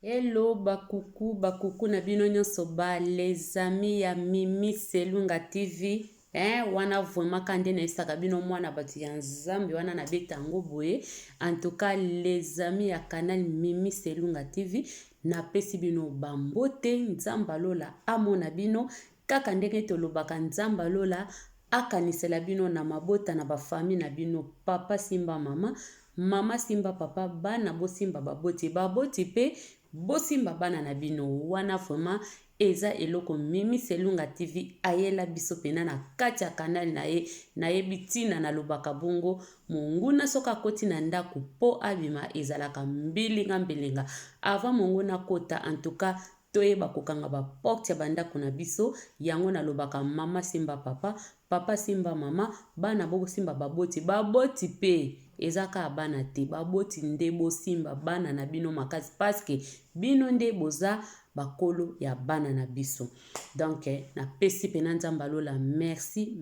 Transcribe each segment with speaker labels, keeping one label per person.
Speaker 1: Hello bakuku na bino nyonso ba les amis ya Mimi Selunga TV. Wana vraiment kande na isaka bino mwana batu ya nzambe wana na beta yango boye. En tout cas les amis ya canal Mimi Selunga TV na pesi bino bambote nzamba lola amona bino kaka ndenge tolobaka nzamba lola akanisela bino na mabota na bafami na bino papa simba mama simba papa bana bosimba baboti pe bosimba bana na bino wana vraiment eza eloko Mimi Selunga TV ayela biso pena na kati ya kanal na ye bitina na lobaka bongo monguna soka koti na ndaku po abima ezalaka mbilinga mbelenga avant monguna kota en tout cas toyeba kokanga ba porte ya bandako na biso yango na lobaka mama simba papa simba mama bana boko simba baboti pe ezaka bana te baboti nde bosimba bana na bino makasi paske bino nde boza bakolo ya bana na biso. Donc na pesi pena nzamba lola merci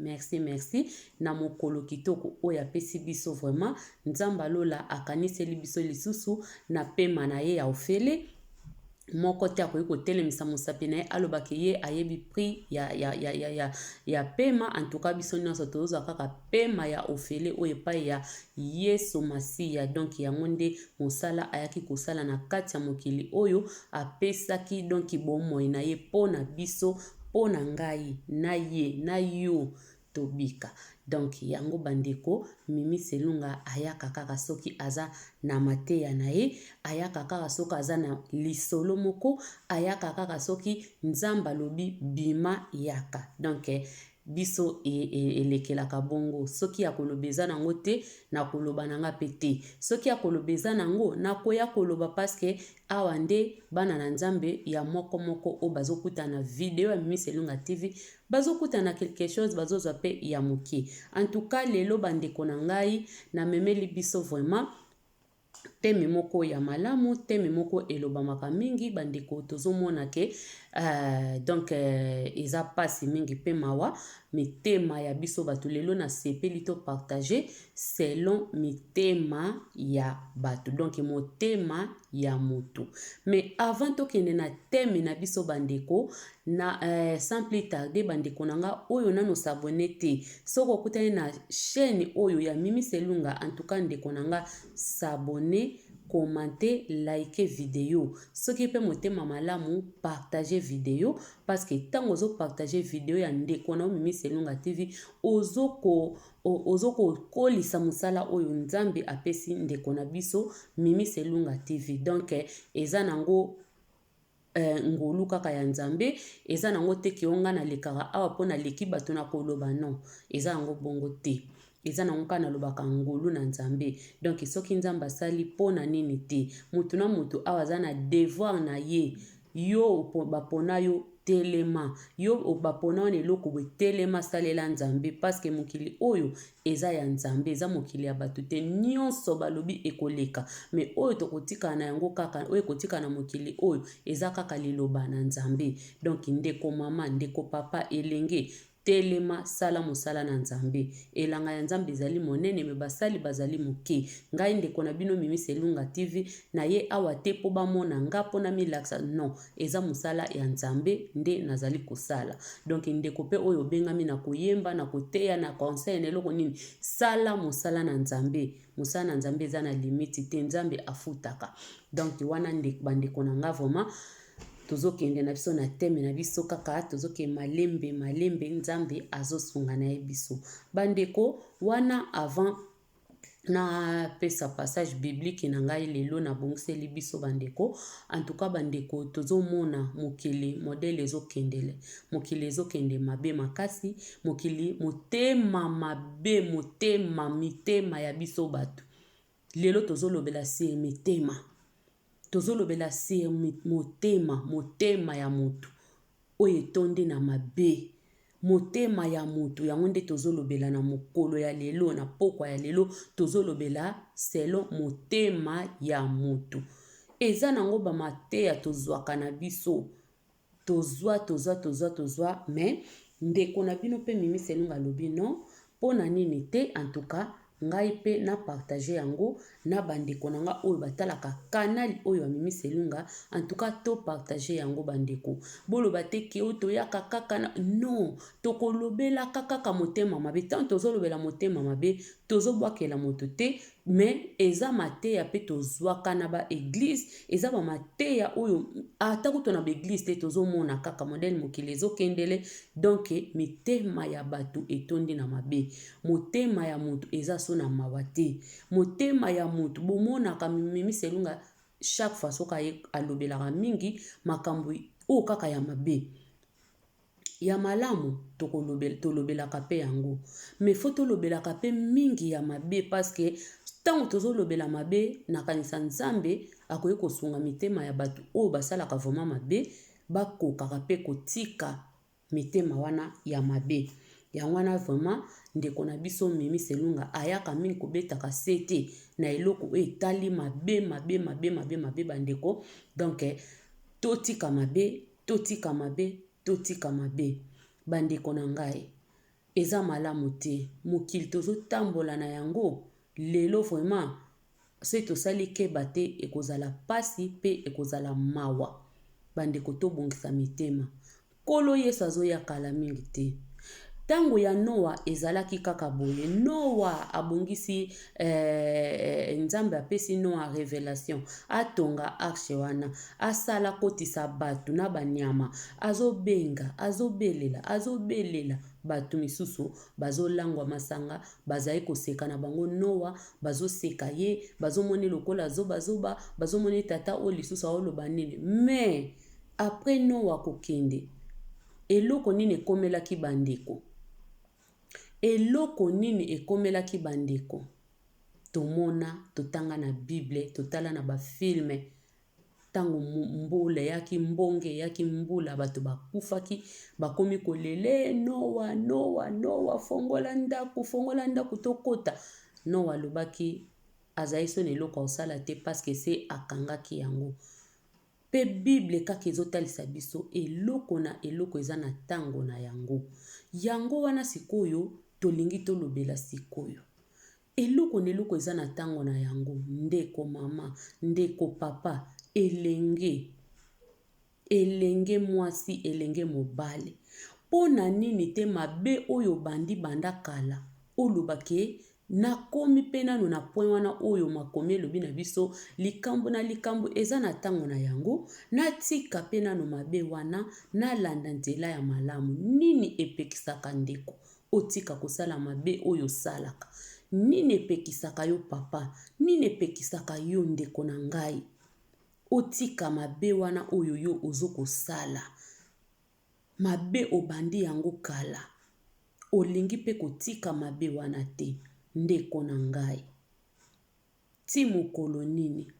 Speaker 1: na mokolo kitoko oya pesi biso vraiment nzamba lola akaniseli biso lisusu na pema na ye ya ofele moko te akoki kotelemisa mosapi na ye alobaki ye ayebi prix ya pema. En tout cas biso nyonso tozozwa kaka pema ya ofele oyo epai ya Yesu Masiya. Donc yango nde mosala ayaki kosala na kati ya mokili oyo apesaki donc bomoi na ye mpo na biso mpo na ngai na ye na yo tobika. Donc yango bandeko Mimi Selunga ayaka kaka soki aza na mateya na ye, ayaka kaka soki aza na lisolo moko, ayaka kaka soki nzamba lobi bima yaka. Donc biso elekelaka bongo soki ya koloba eza nango te na koloba nanga pe te, soki ya koloba eza nango na koya koloba paske awa nde bana na nzambe ya moko o bazokuta na video ya Mimi Selunga TV bazokuta na quelque chose bazozwa pe ya mokie. En tout cas lelo bandeko na ngai na memeli biso vraiment teme moko ya malamu, teme moko elobamaka mingi bandeko tozomona ke donc eza pasi mingi pe mawa mitema ya biso batu lelo na sepeli to partager selon mitema ya batu, donc motema ya mutu. Mais avant tokende na teme na biso bandeko na sans plus tarder bandeko nanga oyo nano s'abonner te soko kutane na chaîne oyo ya Mimi Selunga, en tout cas ndeko nanga s'abonner, commenter, liker vidéo. Soki pe motema malamu partager vidéo parce que tant ozo partager vidéo ya ndeko na Mimi Selunga TV ozoko kolisa musala oyo nzambe apesi ndeko na biso Mimi Selunga TV. Donc eza nango ngolu kaka ya nzambe, eza nango te ke onga na lekaka awa pona leki bato na koloba non, eza nango bongo te, eza nango ka na lobaka ngolu na nzambe. Donc soki nzamba sali pona nini te, mutu na mutu awa za na devoir na ye, yo bapona yo telema, yo bapona wana eloko bwe telema salela nzambe paske mokili oyo eza ya nzambe, eza mokili ya bato te nyonso balobi ekoleka, mais oyo tokotika na yango kaka oyo kotika na mokili oyo eza kaka liloba na nzambe. Donc ndeko mama ndeko papa elenge telema sala mosala na nzambe, elanga ya nzambe ezali monene me basali bazali moke. Ngai ndeko na bino Mimi Selunga TV na ye awa te po bamona nga pona milaksa non, eza mosala ya nzambe nde nazali kosala. Donc ndeko pe oyo bengami na koyemba na koteya na conseil na eloko nini sala mosala na nzambe, mosala na nzambe eza na limiti te, nzambe afutaka. Donc wana bandeko na nga vraiment tozokende na biso na teme na biso kaka tozoke malembe nzambe azosunga na ye biso bandeko wana. Avant na pesa passage biblique na ngai lelo na bongiseli biso bandeko. En tout cas bandeko tozomona mokili modele ezokendele, mokili ezokende mabe makasi, mokili motema mabe, mitema ya biso bato lelo tozolobela si mitema, tozolobela si motema ya mutu oyo etonde na mabe, motema ya mutu yango nde tozolobela na mokolo ya lelo, na pokwa ya lelo tozolobela selon motema ya mutu. Eza nango bamateya tozwaka na biso, tozwa mais ndeko na bino pe Mimi Selunga lobi non pona nini te. En tout cas ngai pe na partager yango na bandeko na nga oyo batalaka kanali oyo amimi selunga. En tout cas to partager yango bandeko. Boloba te ke o toyaka kaka na non, tokolobela kaka motema mabe. Tant tozolobela motema mabe, tozobwakela moto te, mais eza mateya pe tozwaka na ba église, eza ba mateya oyo ata kuto na ba église te tozomona kaka modèle mokili ezokendele. Donc mitema ya bato etondi na mabe. Motema ya moto eza so na mawa te. Motema ya moto bomonaka mimi selunga chaque fois soka alobelaka mingi makambo o kaka ya mabe. Ya malamu tolobelaka pe yango. Mais faut tolobelaka pe mingi ya mabe parce que tango tozolobela mabe nakanisa Nzambe akoki kosunga mitema ya bato oyo basalaka vraiment mabe bakokaka pe kotika mitema wana ya mabe. Yango wana vraiment ndeko na biso mimi selunga ayaka mingi kobetaka sete na eloko etali mabe mabe mabe mabe mabe bandeko. Donc totika mabe, totika mabe, totika mabe bandeko na ngai. Eza malamu te. Mokili tozotambola na yango lelo vraiment se tosali keba te ekozala pasi pe ekozala mawa. Bandeko tobongisa mitema. Kolo Yesu azoya kala mingi te. Tango ya Noa ezalaki kaka boye. Noa abongisi Nzambe apesi Noa révélation. Atonga arche wana. Asala kotisa batu na banyama. Azobenga, azobelela. Batu misusu bazolangwa masanga, bazai koseka na bango Noa, bazoseka ye, bazomoni lokola zoba, bazomoni tata o lisusu oloba nini. Mais après Noa kokende, eloko nini ekomelaki bandeko? Eloko nini ekomelaki bandeko? Tomona, totanga na Bible, totala na ba filme. Tango mbula yaki mbonge yaki mbula bato bakufaki bakomi kolele Noa fongola ndaku tokota. Noa lobaki azaiso neloko osala te parce que se akangaki yango. Pe Bible kaka ezotalisa biso eloko na eloko eza na tango na yango. Yango wana sikoyo tolingi tolobela sikoyo. Eloko neloko eza na tango na yango. Ndeko mama, ndeko papa, elenge mwasi, elenge mobale. Pona nini te mabe oyo bandi banda kala olobake nakomi pe nano na point wana oyo makomi elobi na biso likambo na likambo eza na tango na yango. Natika pe nano mabe wana nalanda nzela ya malamu. Nini epekisaka ndeko otika kosala mabe oyo salaka? Nini epekisaka yo papa? Nini epekisaka yo ndeko na ngai otika mabe wana oyo yo ozoko sala? Mabe obandi yango kala. Olingi pe kotika mabe wana te ndeko na ngai. Ti mokolo nini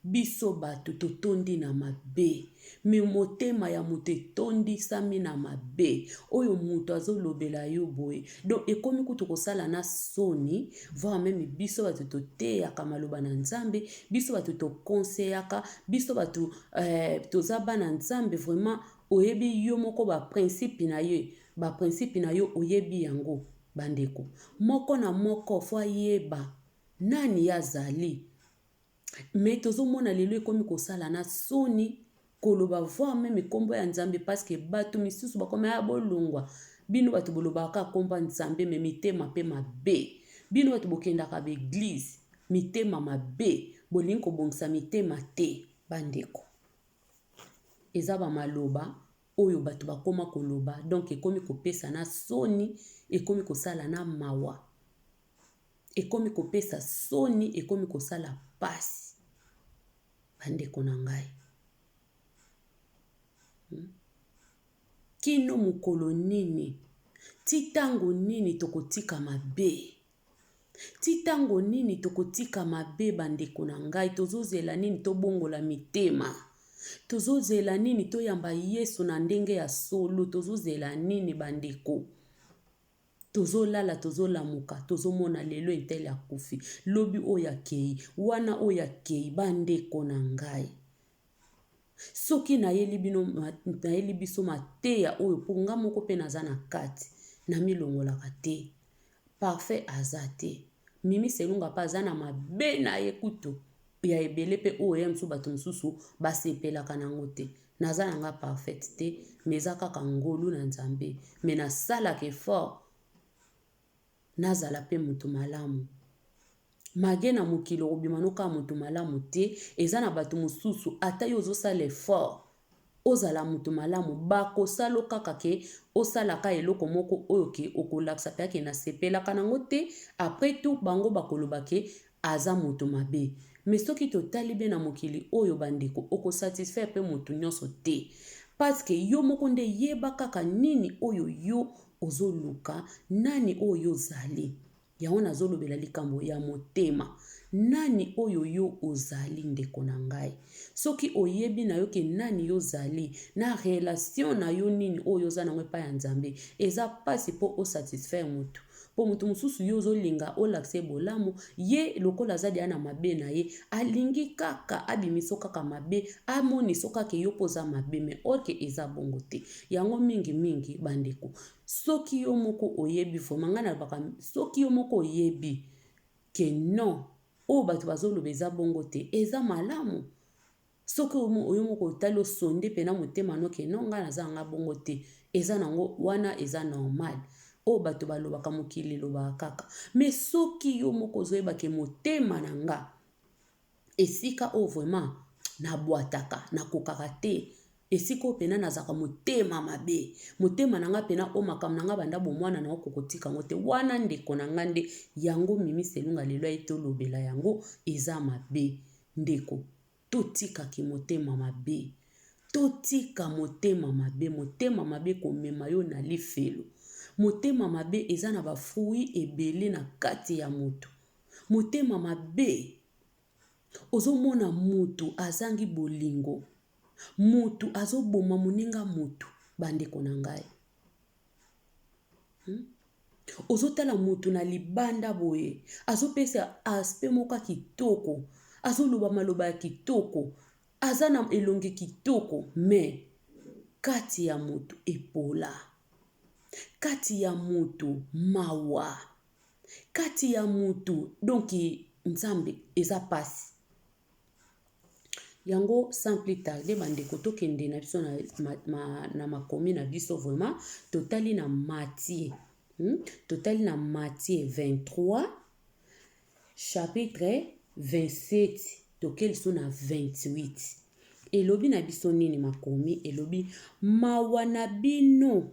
Speaker 1: biso bato totondi na mabe. Mi motema ya moto etondi sami na mabe. Oyo moto azolobela yo boye. Donc ekomi kutu kosala na soni. Voire même biso bato toteyaka maloba na Nzambe. Biso bato tokonseyaka. Biso bato tozaba na Nzambe. Vraiment oyebi yo moko ba principe na yo. Ba principe na yo oyebi yango bandeko. Moko na moko fwa yeba nani yazali. Mais tozomona lelo ekomi kosala na soni koloba voire même kombo ya Nzambe parce que bato misusu bakoma ya bolongwa. Bino bato bolobaka komba Nzambe me mitema pe mabe. Bino bato bokendaka ba église mitema mabe. Bolingi kobongisa mitema te bandeko. Eza ba maloba oyo bato bakoma koloba. Donc ekomi kopesa na soni, ekomi kosala na mawa. Ekomi kopesa soni, ekomi kosala pasi. Bandeko na ngai. Kino mukolo nini? Titango nini tokotika mabe? Titango nini tokotika mabe bandeko na ngai? Tozozela nini tobongola mitema? Tozozela nini toyamba Yesu na ndenge ya solo? Tozozela nini bandeko? Tozolala tozolamuka tozomona lelo entele akufi. Lobi oya kei, wana oya kei bandeko na ngai. Soki na yeli biso mateya oyo ponga moko pe naza na kati na milongolaka te. Parfait azate. Mimi Selunga pa aza na mabe na ye kutu ya ebele pe oyo ye mosusu bato mosusu basepelaka nango te. Naza na nga parfaite te, me eza kaka ngolu na Nzambe, me nasalaka effort nazala pe mutu malamu. Mage na mokili obima noka mutu malamu te, eza na bato mosusu ata yo ozosala effort ozala mutu malamu bakosala kaka ke osalaka eloko moko oyo ke okolakisa pe ake nasepelaka nango te, après tout bango bakoloba ke aza mutu mabe. Mais soki totali be na mokili oyo bandeko okosatisfaire pe mutu nyonso te, parce que yo moko nde yeba kaka nini oyo yo ozoluka, nani oyo ozali. Yango nazolobela likambo ya motema. Nani oyo yo ozali ndeko na ngai. Soki oyebi na yo ke nani yo ozali, na relation na yo nini oyo oza nango epai ya Nzambe, eza pasi po osatisfaire mutu. Po mutu mosusu yo ozolinga olakise bolamu, ye lokola azali ana mabe na ye, alingi kaka abimiso kaka mabe, amoniso kaka yo poza mabe, me orke eza bongo te. Yango mingi bandeko. Soki yo moko oyebi fomanga na baka, soki yo moko oyebi ke non, o bato bazoloba eza bongo te, eza malamu. Soki oyo moko otali osonde pena motema no ke non nga naza nga bongo te, eza nango wana eza normal. O bato balobaka mokili lobaka kaka. Mais soki yo moko ozoyeba ke motema na nga esika o vraiment nabwataka, nakokaka te, esiko pena nazaka motema mabe, motema na nga pena o makambo na nga banda bomwana na okokotika ngo te, wana ndeko na nga nde yango Mimi Selunga lelo etolobela yango eza mabe. Ndeko totika ki motema mabe, totika motema mabe, motema mabe komema yo na lifelo. Motema mabe eza na bafui ebele na kati ya mutu. Motema mabe ozomona mutu azangi bolingo, mutu azoboma moninga mutu, bandeko na ngai. Ozotala mutu na libanda boye, azopesa aspect moka kitoko, azoloba maloba ya kitoko, azana elonge kitoko, me kati ya mutu epola, kati ya mutu mawa, kati ya mutu donki Nzambe eza pasi. Yango sans plus tarder bandeko tokende na biso na makomi na biso vraiment totali na Matthieu. Totali na Matthieu 23 chapitre 27 tokeli so na 28. Elobi na biso nini makomi, elobi mawa na bino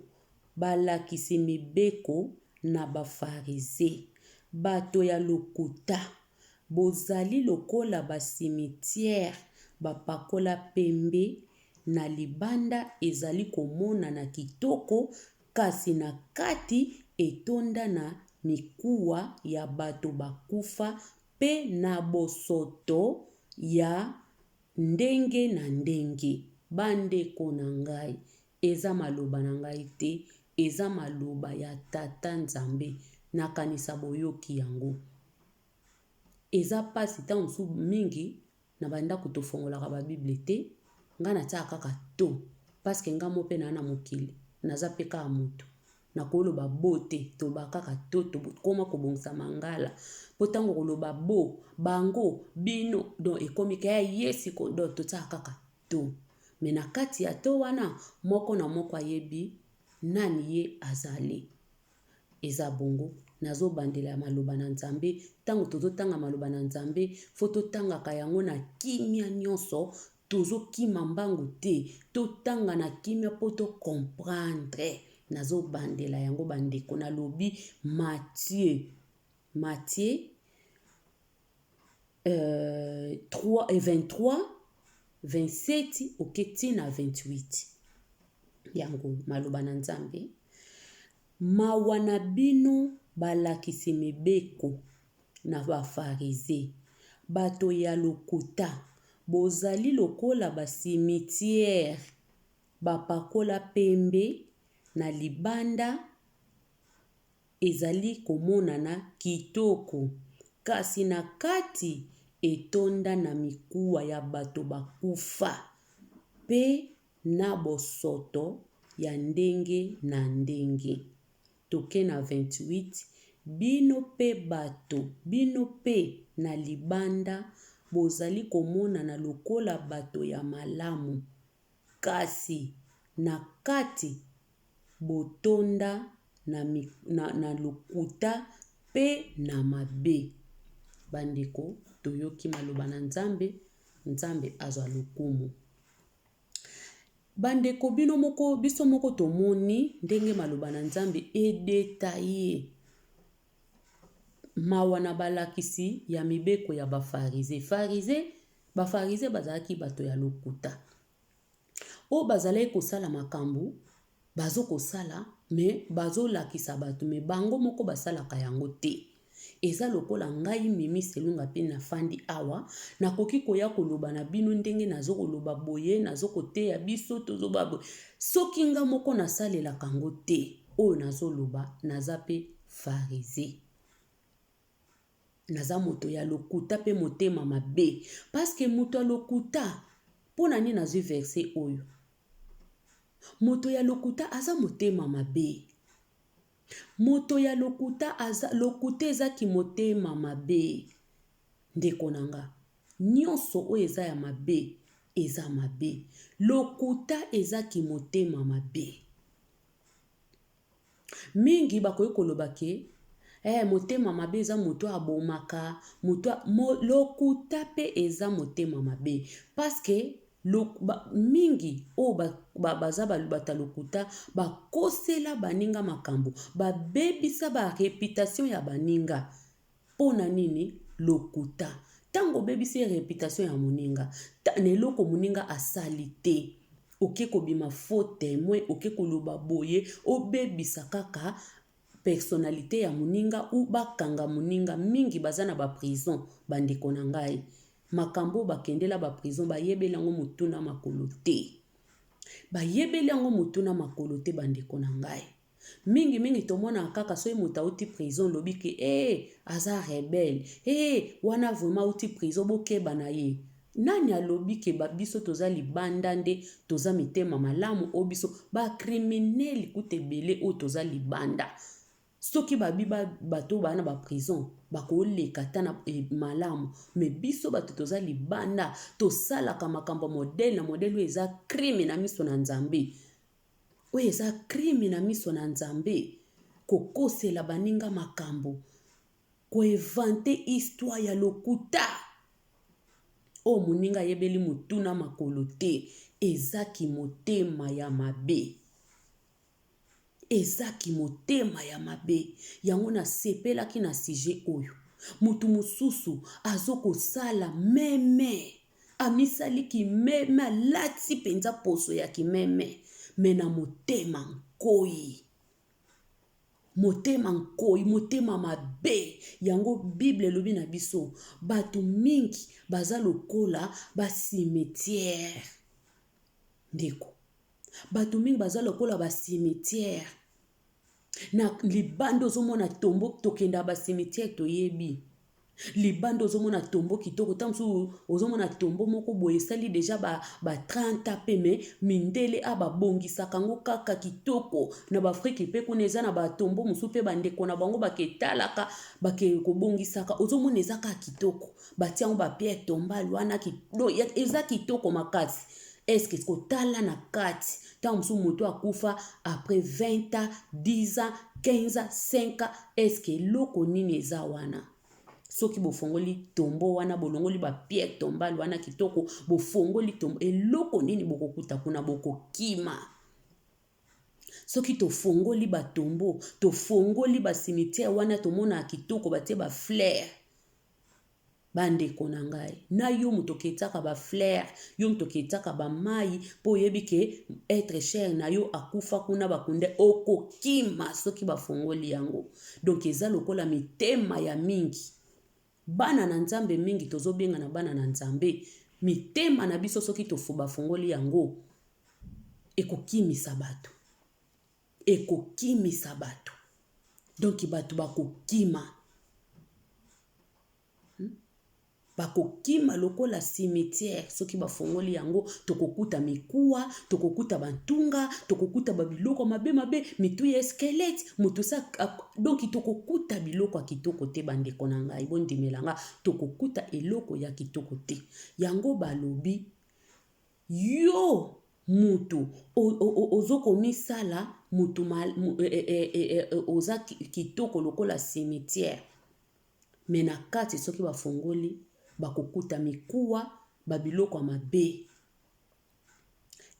Speaker 1: balakisi mibeko na bafarisé, bato ya lokuta, bozali lokola basimitiere bapakola pembe, na libanda ezali komona na kitoko, kasi na kati etonda na mikuwa ya bato bakufa pe na bosoto ya ndenge na ndenge. Bandeko na ngai, eza maloba na ngai te, eza maloba ya Tata Nzambe, nakanisa boyoki yango. Eza pasi ta mosu mingi na banda kutofongolaka ba Bible te, nga na tia kaka to, paske nga mope na mokili, naza pe kaka mutu. Na koloba bote, to ba kaka to koma kobongisa mangala. Potango koloba bo, bango, bino, don ekomika ya yesi kodo, to tia kaka to. Mena kati ya to wana, moko na moko ayebi, nani ye azali. Eza bongo, nazo bandela ya maloba na Nzambe, tango tozo tanga maloba na Nzambe, foto tanga kayango na kimia nyonso, tozo kima mbangu te, to tanga na kimia poto comprendre. Nazo bandela yango bandeko na lobi Matthieu 23, 27 oketi na 28. Yango maloba na Nzambe. Mawa na bino balakisi mibeko na bafarisé, bato ya lokuta, bozali lokola basimitiere bapakola pembe, na libanda ezali komonana kitoko, kasi na kati etonda na mikuwa ya bato bakufa pe na bosoto ya ndenge na ndenge. Toke na 28, bino pe bato, bino pe na libanda, bozali komonana lokola bato ya malamu. Kasi na kati botonda na lokuta pe na mabe. Bandeko, toyoki maloba na Nzambe, Nzambe azwa lokumu. Bandeko biso moko tomoni ndenge maloba na Nzambe edetaye mawa na balakisi ya mibeko ya bafarize. Bafarize bazalaki bato ya lokuta. O bazalaki kosala makambo, bazo kosala, me bazo lakisa bato, me bango moko basalaka yango te. Eza lokola ngai Mimi Selunga pe na fandi awa, nakoki koya koloba na bino ndenge nazo koloba boye, nazo koteya biso tozo babo. Soki nga moko nasalelaka yango te, oyo nazo loba naza pe farize. Naza moto ya lokuta pe motema mabe. Paske moto ya lokuta, pona ni nazwi verse oyo. Moto ya lokuta aza motema mabe. Moto ya lokuta lokuta ezaki motema mabe. Ndeko nanga, nyonso oyo eza ya mabe, eza mabe. Lokuta ezaki motema mabe. Mingi bakoki koloba ke motema mabe eza moto abomaka, lokuta pe eza motema mabe. Paske mingi o baza balubata lokuta bakosela baninga makambo, babebisa ba reputation ya baninga. Pona nini lokuta? Tango bebisi reputation ya moninga, neloko moninga asali te. Oke kobima faux témoin, oke koloba boye, obebisa kaka personnalité ya moninga ou bakanga moninga. Mingi baza na ba prison, bandeko na ngai. Makambo bakendela ba prison, bayebeli yango mutuna makolo te. Bayebeli yango mutuna makolo te, bandeko na ngai. Mingi tomona kaka soki moto auti prison lobi ke aza rebelle. Wana vraiment auti prison bokeba na ye. Nani alobi ke biso toza libanda nde toza mitema malamu o biso ba criminel kute bele o toza libanda. Soki babi bato bana ba prison bakoleka tana malamu, me biso bato toza libanda tosalaka makambo modele na modele eza crime na miso na Nzambe. Oyo eza crime na miso na Nzambe. Kokosela baninga makambo, koevante histoire ya lokuta. O moninga yebeli mutuna makolo te, ezaki motema ya mabe. Ezaki motema ya mabe. Yango na sepelaki na sujet oyo. Mutu mususu azoko sala meme. Amisali ki meme, alati penza poso ya ki meme. Mena motema nkoi. Motema nkoi, motema mabe. Yango Bible lobi na biso, batu mingi baza lokola ba cimetière. Ndeko. Batu mingi baza lokola ba cimetière. Na libando zomona tombo tokenda ba cimetière toyebi. Libando zomona tombo kitoko tamsu ozomona tombo moko boye sali deja ba 30 peme mindele aba bongisa kango kaka kitoko na ba Afrique pe kuneza na ba tombo musu pe bandeko na bango baketalaka bake kobongisaka ozomona ezaka kitoko batiango ba pierre tombal wana do eza kitoko makasi. Est-ce que kotala na kati tant musu moto akufa après 20 ans 10 ans 15 ans 5 ans est-ce que loko nini eza wana? Soki bofongoli tombo wana bolongoli ba pierre tombal wana kitoko bofongoli tombo eloko nini bokokuta kuna bokokima. Soki tofongoli ba tombo tofongoli ba cimetière wana tomona kitoko batie ba fleur. Bandeko na ngai na yo muto ketaka ba fleur, yo muto ketaka ba mai po yebi ke être cher na yo akufa kuna bakunde okokima soki bafongoli yango. Donc eza lokola mitema ya mingi. Bana na Nzambe mingi tozobenga na bana na Nzambe, mitema na biso soki tofuba fongoli yango ekokimisa bato. Ekokimisa bato. Donc bato bakokima. bakokima lokola cimetière soki bafongoli yango tokokuta mikuwa tokokuta bantunga tokokuta babiloko mabe mitu ya skelete moto sa donc tokokuta biloko ya kitoko te bandeko na ngai bondimelanga tokokuta eloko ya kitoko te yango balobi yo mutu ozokomisala mutu oza kitoko lokola cimetière me na kati soki bafongoli bakokuta mikuwa babiloko ya mabe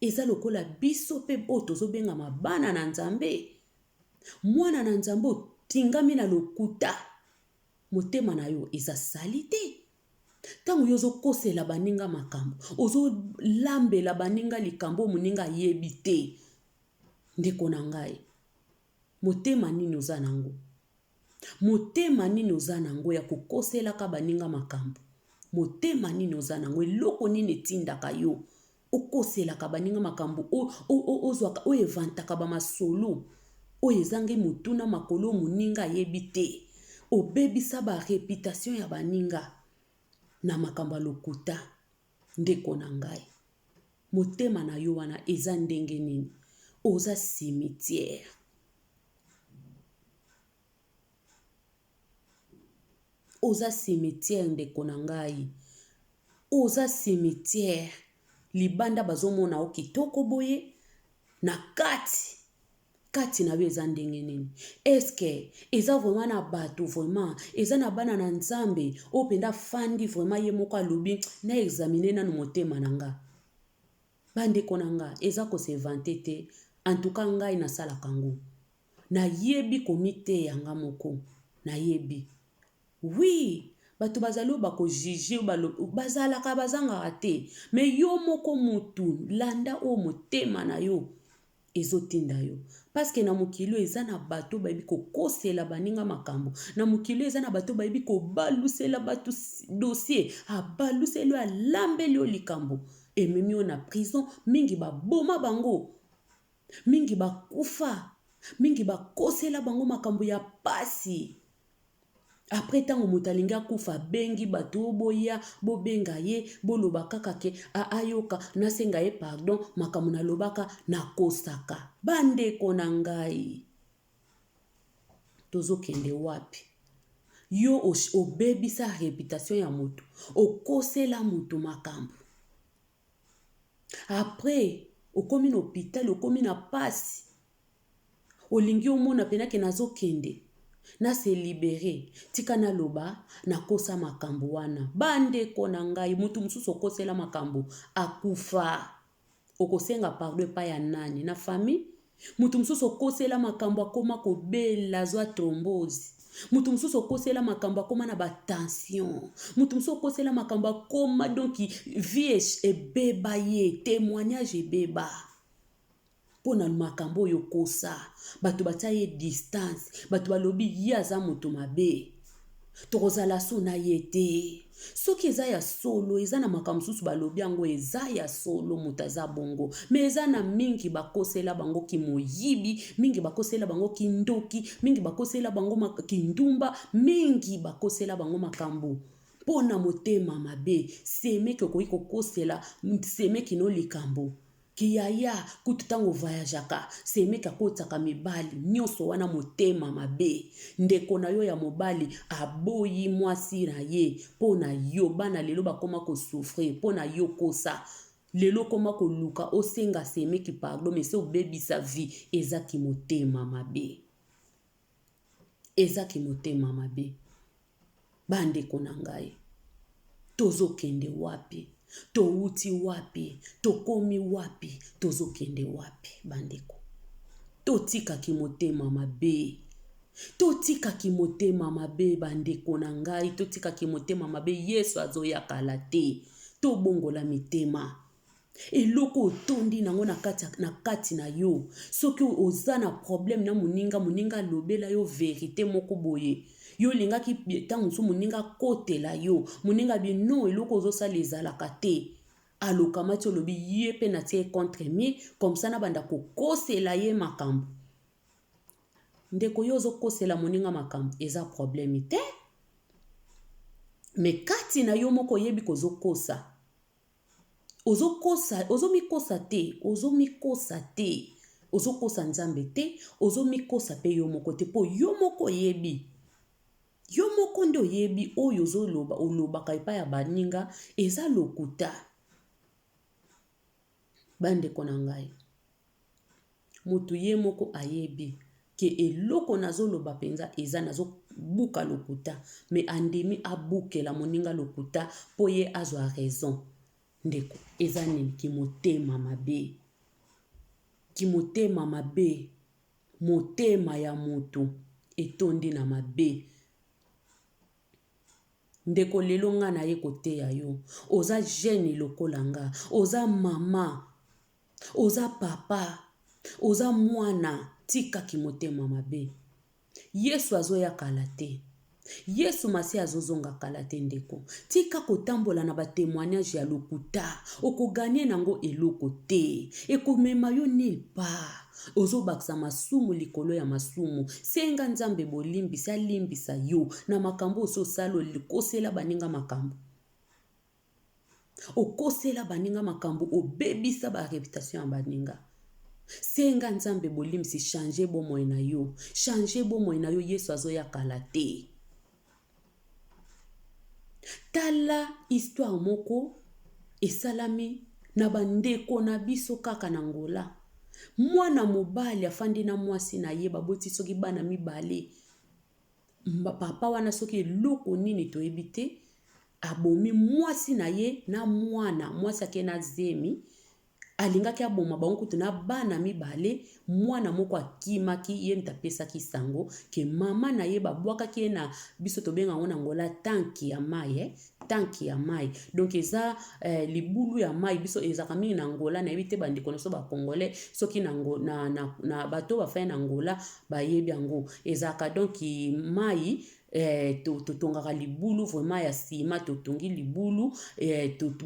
Speaker 1: eza lokola biso pe oyo tozobengama bana na nzambe mwana na nzambe otingami na lokuta motema na yo eza sali te ntango yo ozokosela baninga makambo ozolambela baninga likambo moninga ayebi te ndeko na ngai motema nini oza nango motema nini oza nango ya kokoselaka baninga makambo motema nini oza nango eloko nini etindaka yo okoselaka baninga makambo ozwaka oyo evantaka bamasolo oyo ezangi motuna makolo moninga ayebi te obebisa bareputation ya baninga na makambo lokuta ndeko na ngai motema na yo wana eza ndenge nini oza cimetière oza cimetière ndeko na ngai oza cimetière libanda bazomona o kitoko boye na kati na yo eza ndenge nini eske eza vraiment na bato vraiment eza na bana na nzambe o penda fandi vraiment ye moko alobi na examine nanu motema na nga bandeko na nga eza ko se vanter te en tout cas ngai nasalaka ngo nayebi komite yanga moko nayebi oui bato bazali bakojuge bazalaka bazangaka te me yo moko mutu landa o motema na yo ezotinda yo parce na mokili eza na bato bayebi kokosela baninga makambo na mokili eza na bato bayebi kobalusela bato dossier abaluseli alambeli yo likambo ememi yo na prison mingi baboma bango mingi bakufa mingi bakosela bango makambo ya pasi après tango moto alingi akufa bengi bato boya bobenga ye boloba kaka ke ayoka nasenga ye pardon makambo nalobaka nakosaka bandeko na ngai tozokende wapi yo obebisa reputation ya moto okosela moto makambo après okomi na hôpital okomi na pasi olingi omona penake nazokende na se libere tika na loba na kosa makambo wana bandeko na ngai mutu mususu okosela makambo akufa okosenga pardon pa ya nani na famille mutu mususu okosela makambo akoma kobela zwa thrombose mutu mususu okosela makambo akoma na batension mutu mususu okosela makambo akoma donc vie ebeba ye témoignage ebeba pona makambo oyo kosa bato batia ye distance bato balobi ye aza moto mabe tokozala so na ye te soki eza ya solo eza na makambo mosusu balobi yango eza ya solo moto aza bongo me eza na mingi bakosela bango kimoyibi mingi bakosela bango kindoki mingi bakosela bango kindumba mingi bakosela bango makambo pona motema mabe semeki okoki kokosela semeki no likambo kiyaya kutu tango voyageaka semeki akotaka mibali nyonso wana motema mabe ndeko na yo ya mobali aboyi mwasi na ye pona yo bana lelo bakoma kosouffrir pona yo kosa lelo koma koluka osenga semeki pardon mais se obebisa vie ezaki motema mabe ezaki motema mabe bandeko na ngai tozokende wapi touti wapi tokomi wapi tozokende wapi bandeko totikaki motema mabe totikaki motema mabe bandeko na ngai totikaki motema mabe yesu azoyakala te tobongola mitema eloko otondi nango na kati na yo soki oza na problème na moninga alobela yo vérité moko boye yo lingaki tango mosusu moninga kotela yo moninga bino eloko ozosala ezalaka te alokamati olobi ye mpe natie contre mi comme ça na banda kokosela ye makambo ndeko yo ozokosela moninga makambo eza problème te me kati na yo moko oyebi kozokosa ozomikosa te ozokosa nzambe te ozomikosa pe yo moko te po yo moko oyebi yo moko nde oyebi oyo olobaka epai ya baninga eza lokuta. Bandeko na ngai motu ye moko ayebi ke eloko nazoloba penza eza nazobuka lokuta me andimi abukela moninga lokuta po ye azwa raison. Ndeko eza nini? Kimotema mabe motema ya motu etondi na mabe. Ndeko lelo nga na ye koteya yo oza jeune lokola nga, oza mama, oza papa, oza mwana, tika kimotema mabe. Yesu azoya kala te, Yesu masi azozonga kala te ndeko. Tika kotambola na ba témoignage ya lokuta okoganye nango eloko te ekomema yo nulle part. Ozobakisa masumu likolo ya masumu. Senga nzambe bolimbisa alimbisa yo na makambo ososalo likosela baninga makambo. Okosela baninga makambo obebisa ba réputation ya baninga. Senga nzambe bolimbisi changer bomoi na yo. Changer bomoi na yo Yesu azoya kala te. Tala histoire moko esalami na bandeko na biso kaka na Angola. Mwana mobali afandi na mwasi na ye baboti soki bana mibale. Papa wana soki eloko nini toyebi te abomi mwasi na ye na mwana mwasi ake na zemi. Alingaki aboma bango kutu na bana mibale. Mwana moko akimaki ye ntapesaki sango ke mama na ye babwakaki ye na biso tobenga ngo na Angola tanki ya mai tanki ya mai. Donc eza libulu ya mai biso ezaka mingi na Angola na yebi te bandeko na so ba congolais soki na bato bafaya na Angola bayebi yango ezaka donc mai totongaka libulu vraiment ya sima totongi libulu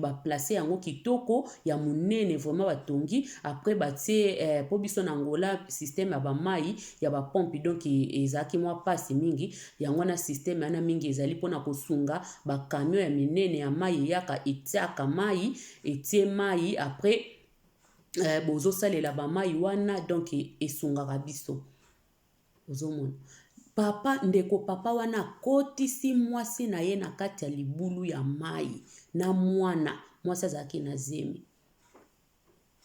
Speaker 1: ba placer yango kitoko ya munene vraiment batongi après batie po biso na Angola système ya ba mai ya ba pompe donc ezaki mwa pasi mingi yango na système ana mingi ezali pona kosunga ba camion ya minene ya mai yaka etiaka mai etie mai après bozo salela ba mai wana donc esungaka biso ozomona. Papa ndeko papa wana kotisi mwasi na ye na kati ya libulu ya mai na mwana mwasi azaki na zemi.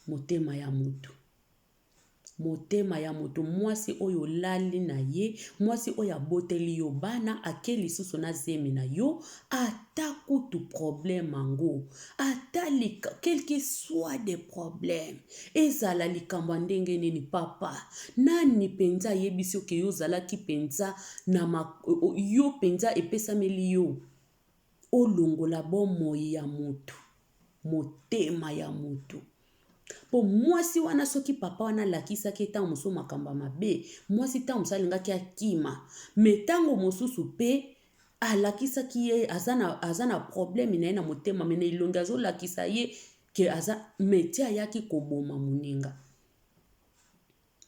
Speaker 1: Motema ya mutu mwasi oyo lali na ye mwasi oyo aboteli yo bana ake lisusu na zemi na yo ata kutu problème ango ata quel que soit des problèmes ezala likambo ndenge nini papa nani penza yebisi oke yo zalaki penza na yo penza epesameli yo olongola bomoi ya mutu motema ya mutu. Po mwasi wana soki papa wana lakisaki tango mosusu makamba mabe mwasi tango mosusu alingaki akima me tango mosusu pe alakisaki ye aza na problème na ye na motema me na ilongi azolakisa ye ke aza metia yaki koboma moninga.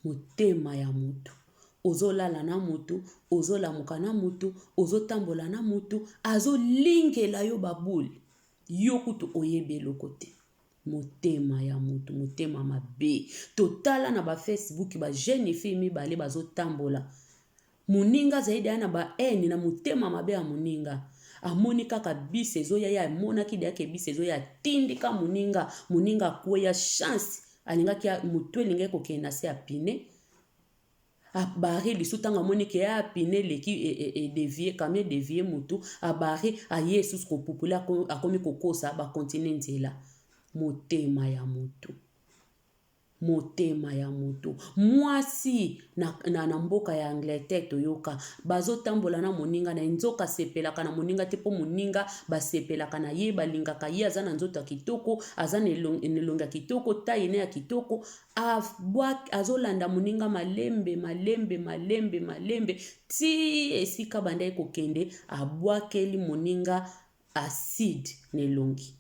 Speaker 1: Motema ya mutu ozolala na mutu ozolamuka na mutu ozotambola na mutu azolingela yo babuli yo kutu oyebe eloko te. Motema ya mutu motema mabe totala na ba Facebook ba jeune fille mibale bazotambola moninga zaidi ana ba eni na motema mabe ya moninga amoni kaka bisi ezoya ya amonaki de yake bisi ezoya tindika moninga kweya chance alingaki mutu elinga kokenda se apine abare lisu tanga amoni ke ya apine leki devier kamé devier mutu abare a Yesus ko popula akomi kokosa ba continent nzela. Motema ya mutu mwasi na mboka ya Angleterre toyoka bazotambola na moninga na nzoka sepelaka na moninga te po moninga basepelaka na ye balingaka ye aza na nzoto ya kitoko aza na elongi ya kitoko taine ya kitoko azolanda moninga malembe ti esika banda kokende abwakeli moninga acide na elongi.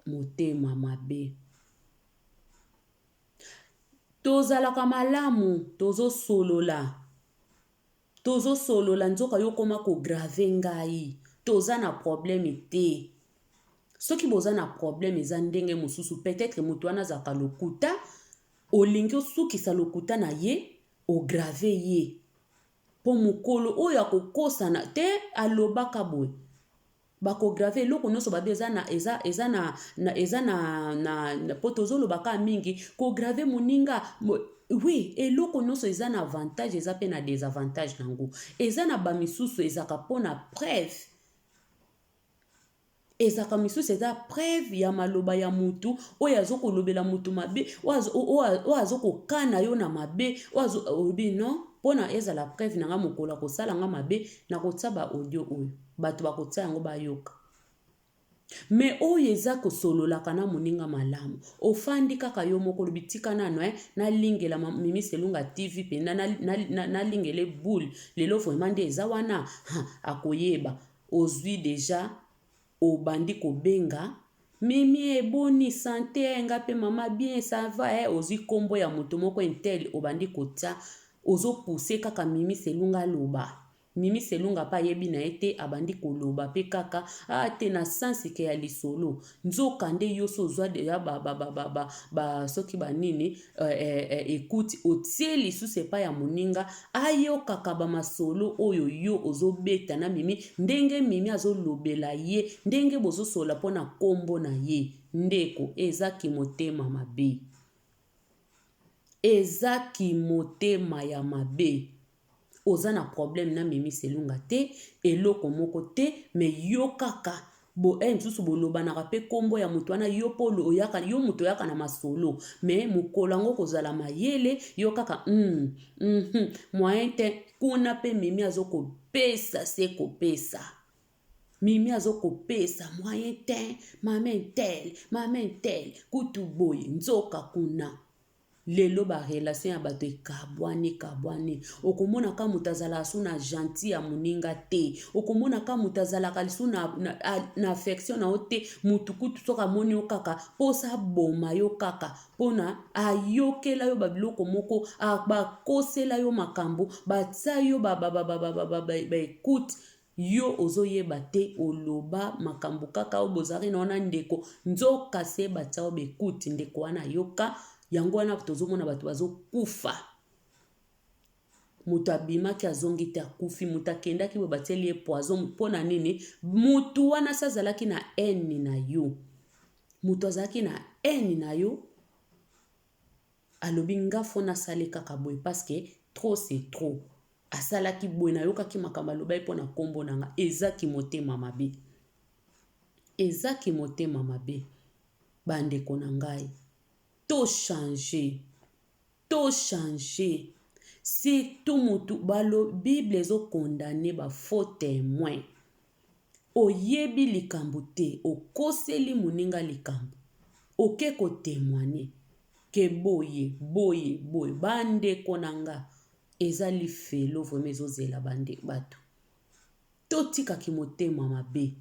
Speaker 1: Motema mabe tozalaka malamu tozosolola nzoka yo koma ko grave ngai toza na problème te. Soki boza na problème eza ndenge mosusu, peut-être mutu wana azaka lokuta, olingi osukisa lokuta na ye, ograve ye. Po mukolo oyo akokosana te alobaka boye. Bakograve eloko nyonso babe eza na po tozolobaka mingi kograve moninga. Oui, eloko nyonso eza na avantage eza pe na désavantage nango. Eza na bamisusu ezaka pona preuve. Ezaka misusu eza preuve ya maloba ya mutu oyo azokolobela mutu mabe, oyo azokokana yo na mabe, obi non pona ezala preuve nanga mokolo akosala nga mabe na kotia ba audio oyo bato bakotia yango bayoka. Me oyo eza kosololaka na moninga malamu ofandi kaka yo moko lobi tika nano nalingela Mimi Selunga TV pe nalingele boule lelo vraiment nde eza wana akoyeba ozwi deja obandi kobenga Mimi eboni santé nga pe mama bien ça va ozwi kombo ya moto moko intel obandi kotia ozo pousser kaka Mimi Selunga loba. Mimi Selunga pa yebi na ete abandi koloba pe kaka te na sansi ke ya lisolo nzoka nde yoso ozwa deja soki banini écoute otie lisusu epa ya moninga ayo kaka masolo oyo yo ozobeta na Mimi ndenge Mimi azolobela ye ndenge bozosola pona kombo na ye ndeko ezaki motema mabe. Ezaki motema ya mabe. Oza na problème na Mimi Selunga te, eloko moko te, me yo kaka, msusu boloba na rape kombo ya mutu wana yo polo oyaka, yo mutu oyaka na masolo, me mukolango kozala mayele, yo kaka, moyen te, kuna pe Mimi azoko pesa se kopesa. Mimi azoko pesa, moyen te, mamen tel, kutu boy, nzoka kuna. Lelo ba relation ya bato kabwani okomona ka mutazala asu na gentil ya moninga te okomona ka mutazala kalisu na affection na ote mutukutu soka moni okaka posa boma yo kaka pona ayokela yo babiloko moko bakosela yo makambo batsa yo ba écoute yo ozoyeba te oloba makambo kaka obozari na wana ndeko nzoka se batsa yo écoute ndeko wana yoka yango wana tozomona bato bazokufa. Mutu abimaki azongi te akufi, mutu akendaki batieli poison mpona nini? Mutu wana sazalaki na haine na yo. Mutu azalaki na haine na yo. Alobi nga fona sale kaka boy parce que trop c'est trop. Asalaki boy na yokaki makambo alobai pona kombo nanga ezaki motema mabe. Ezaki motema mabe. Bandeko na ngai. To changer. Si tout mutu balo Bible ezo condamné ba faux témoin. Oyebi likambo te, okoseli moninga likambo. Oke ko témoigner ke boye bande konanga ezali felo vraiment ezozela bande bato. To tika ki motema mabe.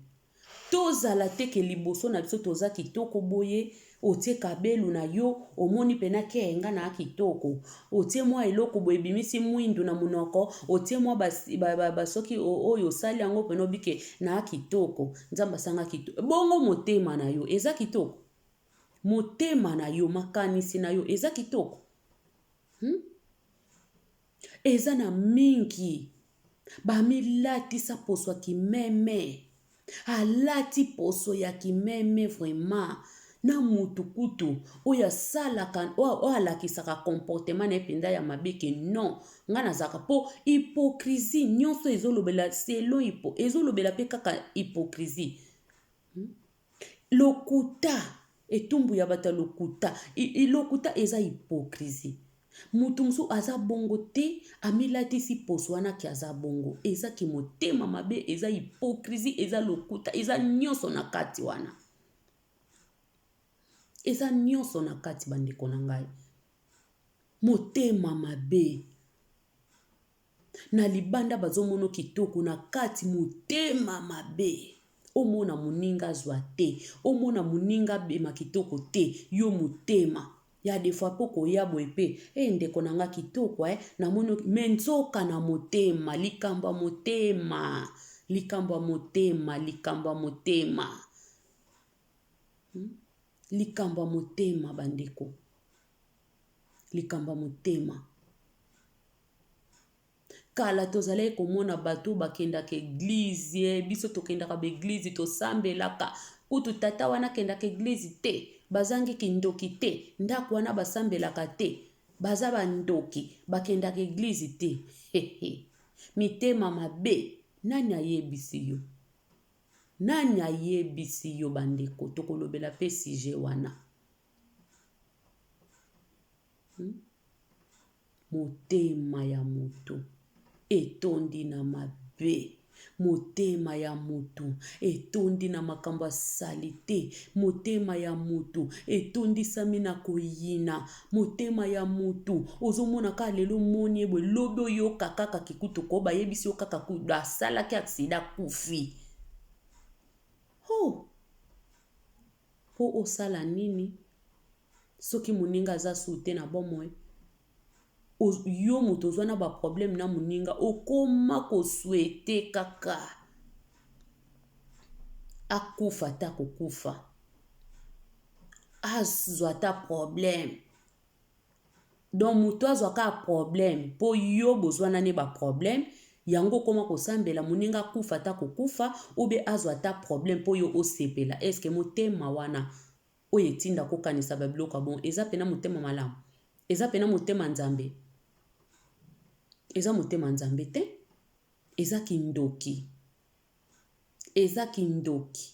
Speaker 1: To zala te ke liboso na biso toza kitoko boye. Otie kabelu na yo omoni pena kenga na kitoko otie mwa eloko boye bimisi mwindu na munoko otie mwa basoki oyo sali yango pena obike na kitoko nzamba sanga kitoko bongo motema na yo eza kitoko motema na yo makanisi na yo eza kitoko eza na mingi bamilati sa poso ya kimeme alati poso ya kimeme vraiment na mutukutu oya salaka o alakisaka comportement na ependa ya mabeke non ngana zaka po hypocrisie nyonso ezolobela selo ezolobela pe kaka hypocrisie lokuta etumbu ya bata lokuta eza hypocrisie mutu musu aza bongo te amilatisi poso wana ki aza bongo eza ki motema mabe eza hypocrisie eza lokuta eza nyonso na kati wana eza nyonso na kati bandeko na ngai motema mabe na libanda bazomono kitoko na kati motema mabe omona moninga zwa te omona moninga bema kitoko te yo motema ya defwa poko yabo epe ndeko na nga kitoko na mono menzoka na motema likamba motema likambo ya motema, likambo ya motema. Likambo ya motema bandeko. Likambo ya motema. Kala tozalaki komona bato bakendaka eglize, biso tokendaka beglize tosambelaka. Kutu tata wana kendaka eglize te, bazangiki ndoki te, ndako wana basambelaka te, baza bandoki, bakendaka eglize te. Mitema mabe, nani ayebisi yo? Nani ayebisi yo bandeko? Tokolobela pe sije wana. Motema ya moto etondi na mabe. Motema ya moto etondi na makambo ya salite. Motema ya moto etondi sami na koyina. Motema ya moto ozomona ka lelo moni ebwe lobi oyo kaka kikutu ko bayebisi yo kaka kuda salaki aksida kufi. Oh, po osala nini soki moninga aza sute na bomoi? Yo moto ozwana ba problème na moninga okoma ko souhaiter kaka akufa ta kokufa, azwa ta problème. Donc moto azwa ka problème po yo bozwana ne ba problème yango koma kosambela moninga kufa ta kokufa obe azwa ta problème po yo osepela. Est-ce que motema wana oyo etinda kokanisa babiloko bon eza pena motema malamu? Eza pena motema nzambe? Eza motema nzambe te? Eza kindoki. Eza kindoki.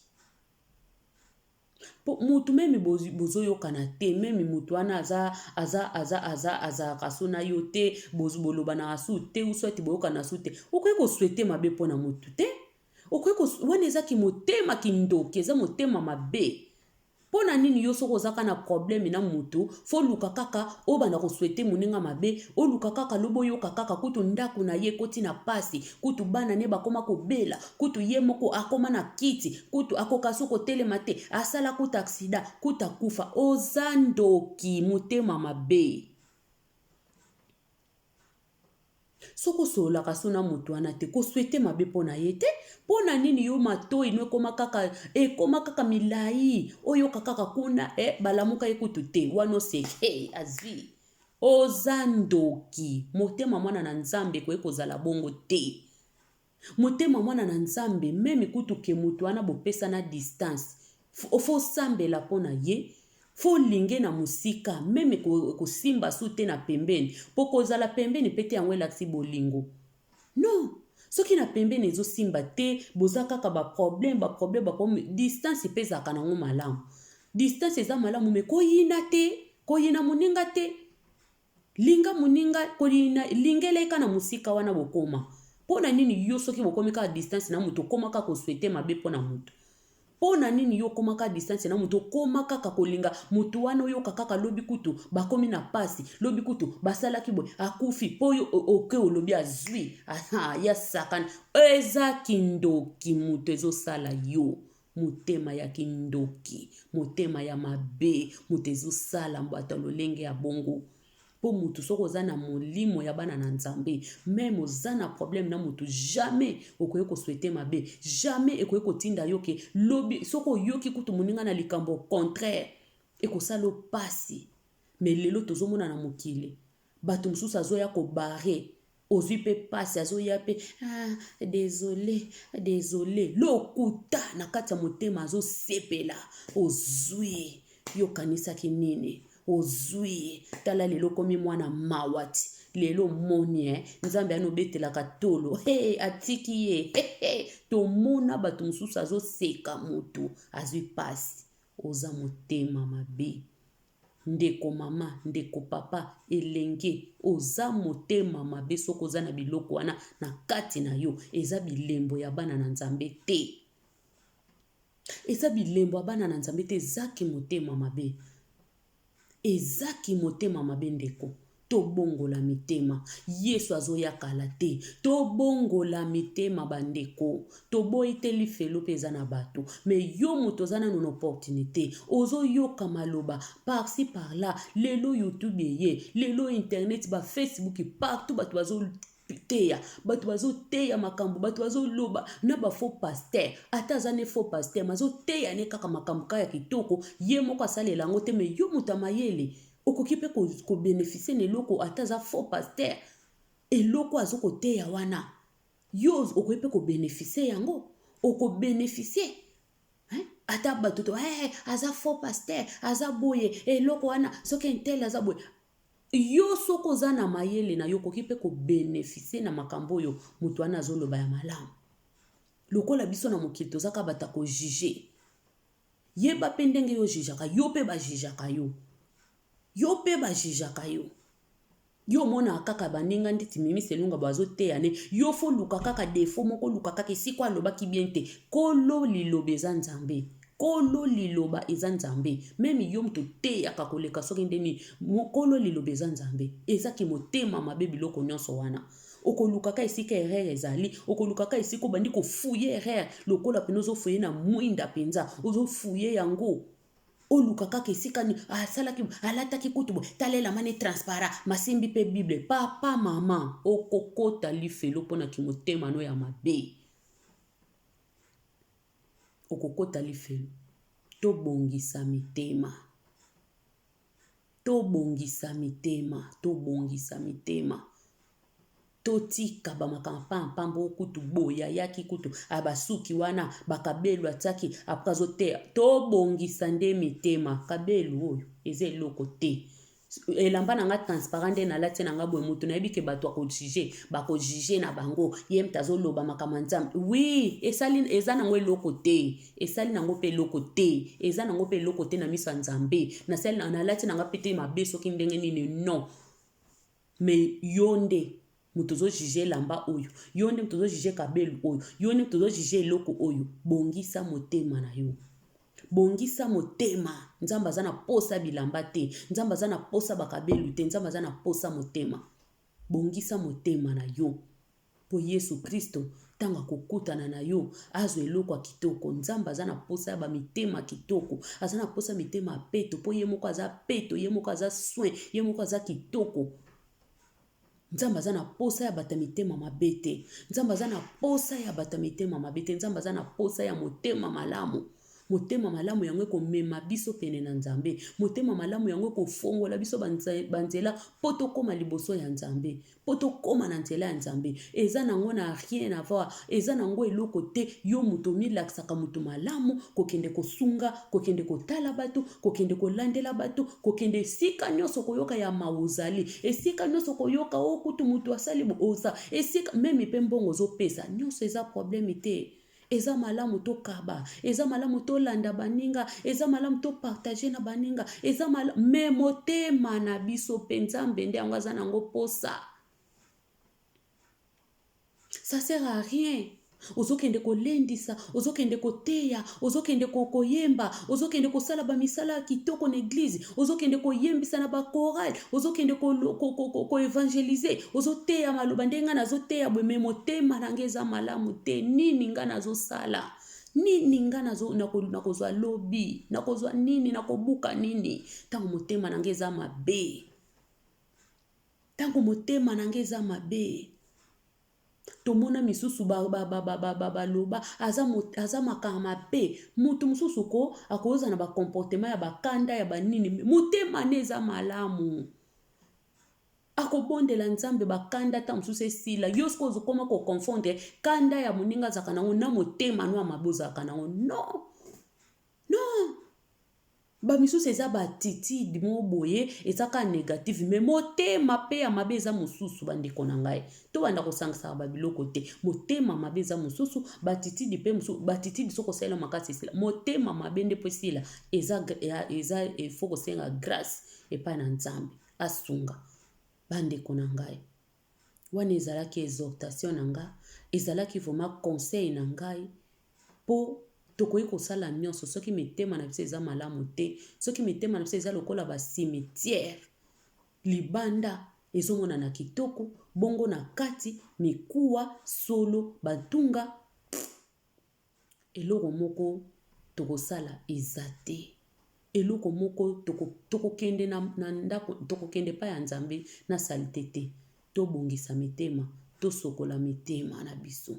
Speaker 1: Po mutu memi bozo yokana te, memi mutu wana aza kasona yo te, bozo boloba na asu te, uswati boyoka na asu te. Okoye ko souhaiter mabe pona mutu te? Okoye ko wana eza ki motema kindoki, eza motema mabe. Pona nini yo soko zaka na problème na mutu, fo luka kaka obanda ko souhaiter moninga mabe, o luka kaka lobo yo kaka kutu ndaku na ye koti na pasi, kutu bana ne bakoma ko bela, kutu ye moko akoma na kiti, kutu akoka soko telema te, asala kuta aksida, kuta kufa, ozandoki motema mabe. Soko sola kasona mutu wana te, ko souhaiter mabe pona ye te. Pona nini yo mato ino koma kaka milai oyo kaka kuna balamuka ekutu te wano se azvi ozandoki motema mwana na nzambe ko ekozala bongo te. Motema mwana na nzambe meme kutu ke mutu wana bopesa na distance fo sambela pona ye, fo linge na musika meme kosimba su te na pembeni poko zala pembeni pete yango elakisi bolingo. Non, soki na pembeni ezo simba te, boza kaka ba problème, distance pesa kana ngo malamu. Distance eza malamu me koyina te, koyina moninga te. Linga moninga koyina lingele kana musika wana bokoma. Pona nini yo soki bokomi ka distance na mutu koma ka ko souhaiter mabe pona mutu? Pona nini yo koma ka distance na mutu koma kaka kolinga mutu wana yo kaka lobi kutu bakomi na pasi, lobi kutu basala kibo akufi po yo oke olobi azwi ya sakana eza kindoki mutu ezo sala yo. Motema ya kindoki, motema ya mabe, mutu ezo sala mbata lolenge ya bongo. Po mutu soko zana molimo ya bana na nzambe, même ozana problème na mutu, jamais okoye ko souhaiter mabe, jamais ekoye ko tinda yoke lobi soko yoki kutu moninga na likambo contraire eko salo pasi. Mais lelo tozomona na mokili bato mususu azoya ko barrer ozwi pe pasi azoya pe désolé lokuta na kati ya motema azo sepela ozwi yo kanisa kinini ozwi tala lelo komi mwana mawati lelo moni nzambe anobetelaka tolo atiki ye tomona bato mususu azoseka mutu azwi pasi. Oza motema mabe. Ndeko mama, ndeko papa, elenge, oza motema mabe soko oza na biloko wana na kati na yo, eza bilembo ya bana na nzambe te. Eza bilembo ya bana na nzambe te, ezaki motema mabe. Ezaki motema mabe ndeko. Tobongola mitema. Yesu azoya kala te. Tobongola mitema bandeko. Toboyi te lifelo peza na bato. Me yo moto zana non opportunité. Ozo yoka maloba. Par-ci par-là. Lelo YouTube ye. Lelo internet ba Facebook. Partout bato bazo bazoteya makambo bato bazoloba na ba faux pasteur ata zane faux pasteur mazoteya ne kaka makambo kaya kitoko ye moko asalela ngo te me yo muta mayele okoki pe ko bénéficier ne loko ata za faux pasteur eloko azokoteya wana yo okoki pe ko bénéficier yango oko bénéficier ata bato to aza faux pasteur aza boye eloko wana soki intel aza boye yo soko za na mayele na yo koki pe ko bénéficier na makambo yo mutu wana azoloba ya malamu lokola biso na mokili tozaka bata ko juger yeba pe ndenge yo jijaka yo pe ba jijaka yo pe ba jijaka yo mona kaka baninga nditi mimi selunga bazoteya ne yo fo luka kaka defo moko luka kaka esiko alobaki bien te kolo liloba eza nzambe kolo liloba eza nzambe meme yo mto teyaka koleka soki ndeni kolo liloba eza nzambe ezaki motema mabe biloko nyonso wana okolukaka esika erreur ezali okolukaka esika obandi kofuye erreur lokola pene ozofuye na mwinda penza ozofuye yango olukaka kesika ni asalaki alataki kutu talela mane transparent masimbi pe bible papa mama okokota lifelo pona kimotema no ya mabe okokota lifelo tobongisa mitema totika bamakampa mpambo kutu boya yaki kutu abasuki wana bakabelu ataki apazotea tobongisa nde mitema kabelu oyo eze eloko te elamba nanga transparent nde nalati nanga boye mutu nayebi ke bato bakojuge na bango ye mta azoloba makambo nzambe oui eza nango eloko te esali nango pe eloko te eza nango pe eloko te na miso ya nzambe nalati nanga pete mabe soki ndenge nini non me yo nde mutu ozojuge lamba oyo yo nde mutu ozojuge kabelu oyo yo nde mutu ozojuge eloko oyo bongisa motema na yo bongisa motema nzambe aza na posa bilamba te nzambe aza na posa bakabelu te nzambe aza na posa motema bongisa motema na yo po Yesu Kristo tanga kokutana na yo azwa eloko ya kitoko nzambe aza na posa ya bamitema kitoko aza na posa mitema peto po ye moko aza peto ye moko aza soin ye moko aza kitoko nzambe aza na posa ya bata mitema mabe te nzambe aza na posa ya bata mitema mabe te nzambe aza na posa ya motema malamu motema malamu yango ekomema biso pene na nzambe motema malamu yango ekofongola biso banzela po tokóma liboso ya nzambe po tokóma na nzela ya nzambe eza nango na rien à voir eza nango eloko te yo mutu omilakisaka mutu malamu kokende kosunga kokende kotala bato kokende kolandela bato kokende esika nyonso koyoka ya mauzali esika nyonso koyoka okutu mutu asali oza esika meme mpe mbongo ozopesa nyonso eza problème te eza malamu tokaba eza malamu tolanda baninga eza malamu topartage na baninga eza malamu me motema na biso mpe nzambe nde yango aza nango posa ça sert à rien ozokende kolendisa ozokende koteya ozokende koyemba ozokende kosala bamisala kitoko na église ozokende koyembisa na bachoral ozokende koevangelize ozoteya maloba ndenga nazoteya bweme motema nange eza malamu te nini nga nazosala nini nga nakozwa lobi nakozwa nini nakobuka nini ntango motema nange eza mabe ntango motema nange eza mabe tomona misusu baloba aza makama mabe mutu mususu ko akoza na bakomportema ya bakanda ya banini motema ne eza malamu akobondela nzambe bakanda ta mususu esila yo siko ozokoma koconfondre kanda ya moninga azaka nango na motema no ya mabe ozalaka nango non bamisusu eza batitide mo boye ezaka négative me motema pe ya mabe eza mosusu bandeko na ngai to banda kosangisaka babiloko te motema mabe eza mosusu batitide pe mosusu batitide soko osala makasi esila motema mabe nde po esila eza efo kosenga grâce epai na nzambe asunga bandeko na ngai wana ezalaki exhortation na ngai ezalaki vraiment conseil na ngai po tokoki kosala nyonso soki mitema na biso eza malamu te soki mitema na biso eza lokola basimetiere libanda ezomonana kitoko bongo na kati mikuwa solo batunga eloko moko tokosala eza te eloko moko tokokende na ndako tokokende pa ya nzambe na salite te tobongisa mitema tosokola mitema na biso.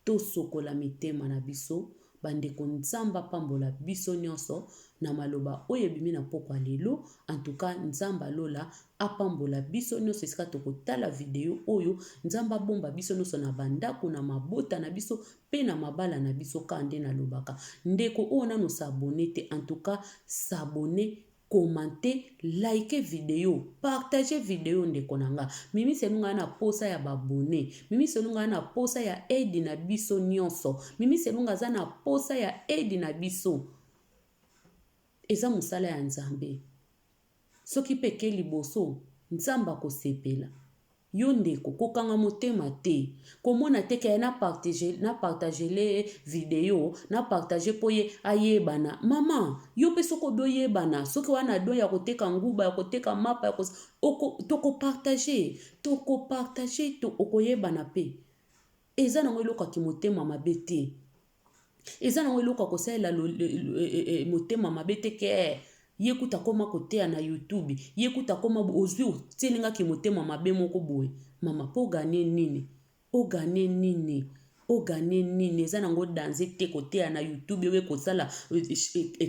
Speaker 1: Tosokola mitema na biso. Bandeko nzamba pambola biso nyonso na maloba oye bimi na pokwa lelo. En tout cas nzamba lola apambola biso nyonso esika tokotala video oyo. Nzamba bomba biso nyonso na bandako na mabota na biso pe na mabala na biso kande na lobaka. Ndeko ona no s'abonner te. En tout cas s'abonner, commenter, liker vidéo, partager vidéo ndeko nanga. Mimi selunga na posa ya babone. Mimi selunga na posa ya aide na biso nyonso. Mimi selunga za na posa ya aide na biso. Eza musala ya nzambe. Soki peke liboso, nzamba ko sepela. Yo ndeko kokanga motema te. Komona te ke na partager les vidéos, na partager po ye ayebana. Mama, yo pe soko do yebana, soki wana do ya koteka nguba, ya koteka mapa, ya toko partager, to okoyebana pe. Eza nango eloka ki motema mabe te. Eza nango eloka kosalela motema mabe te ke yekuta koma kotea na YouTube, yekuta koma ozwi telinga ki motema mabe moko boye. Mama po gagner nini? O gagner nini? O gagner nini? Eza nango danser te kotea na YouTube we kosala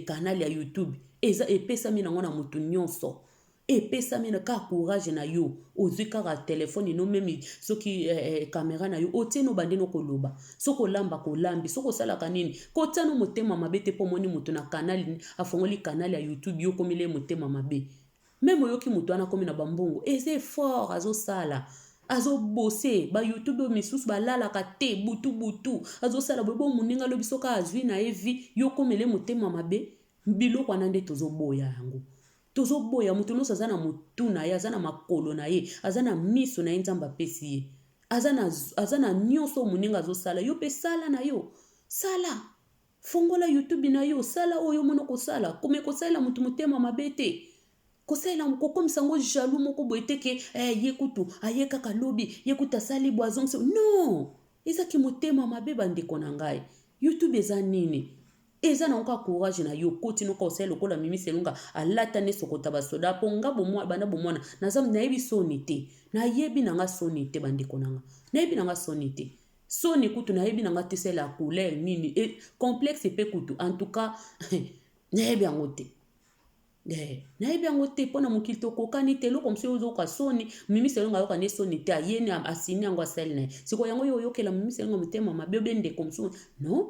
Speaker 1: canal ya YouTube. Eza epesa mi nango na mutu nyonso. Epesa mi na ka courage na yo. Ozwi kaka telefone no memi soki kamera na yo otie no bande no koloba. Soko lamba kolambi, soko sala kanini. Kotia no motema mabe te po moni mutu na canal afongoli canal ya YouTube yo komile motema mabe. Même yoki mutu ana komi na bambongo, eze fort azo sala. Azo bosser ba YouTube misusu balala ka te butu azo sala bobo muninga lobi soka azwi na evi yo komile motema mabe. Biloko nande tozo boya yango. Tozo boya mutu no sazana mutu na ye, azana makolo na ye, azana miso na ye nzamba pesi ye. Azana nyonso muninga zo sala, yo pe sala na yo. Sala. Fongola YouTube na yo, sala oyo mono ko sala. Kome ko sala mutu motema mabete. Ko sala mko comme sango jaloux moko boeteke yekutu, ayeka kalobi, yekuta sali boazong. Non. Eza ki motema mabe bandeko na ngai. YouTube eza nini? Eza na nka courage na yo koti no ka osela lokola mimi selunga alata ne sokota basoda ponga bomwa bana bomwana nazam na yebi soni te na yebi nanga soni te bandeko nanga na yebi nanga soni te soni kutu na yebi nanga tesela couleur nini complexe pe kutu en tout cas na yebi yango te na yebi yango te pona mokili tokokani te loko mse ozoka soni mimi selunga yoka ne soni te ayeni asini yango asali na ye siko yango yo yokela mimi selunga motema mabe bende komso non.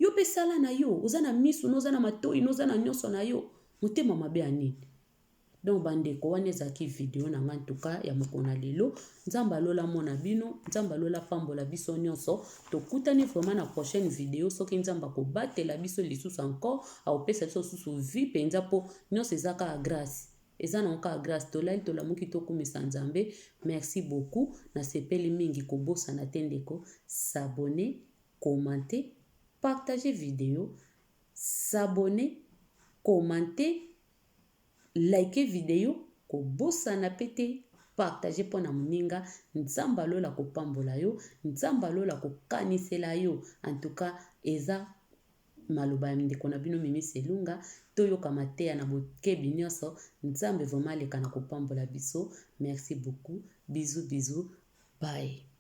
Speaker 1: Yo pe sala na yo, oza na misu, noza na matoi, noza na nyonso na yo. Motema mabe anini. Donc bandeko wana ezaki video na nga ntuka ya mokona lelo. Nzamba lola mona bino, nzamba lola pambola biso nyonso. Tokutani vraiment na prochaine video soki nzamba ko batela biso lisusu encore, a opesa biso susu vie penza po nyonso ezaka grâce. Eza na nka grâce tolali tolamuki tokumisa nzambe. Merci beaucoup. Na sepeli mingi kobosa na tendeko. S'abonner, commenter, partager vidéo, s'abonner, commenter, liker vidéo, ko bossa na pete, partager pona muninga, nzamba lola ko pambola yo, nzamba lola ko kanisela yo. En tout cas, eza maloba ndeko na bino mimi selunga, toyo kamatea na bokebi nyonso, nzambe vraiment leka na ko pambola biso. Merci beaucoup. Bisous, bye.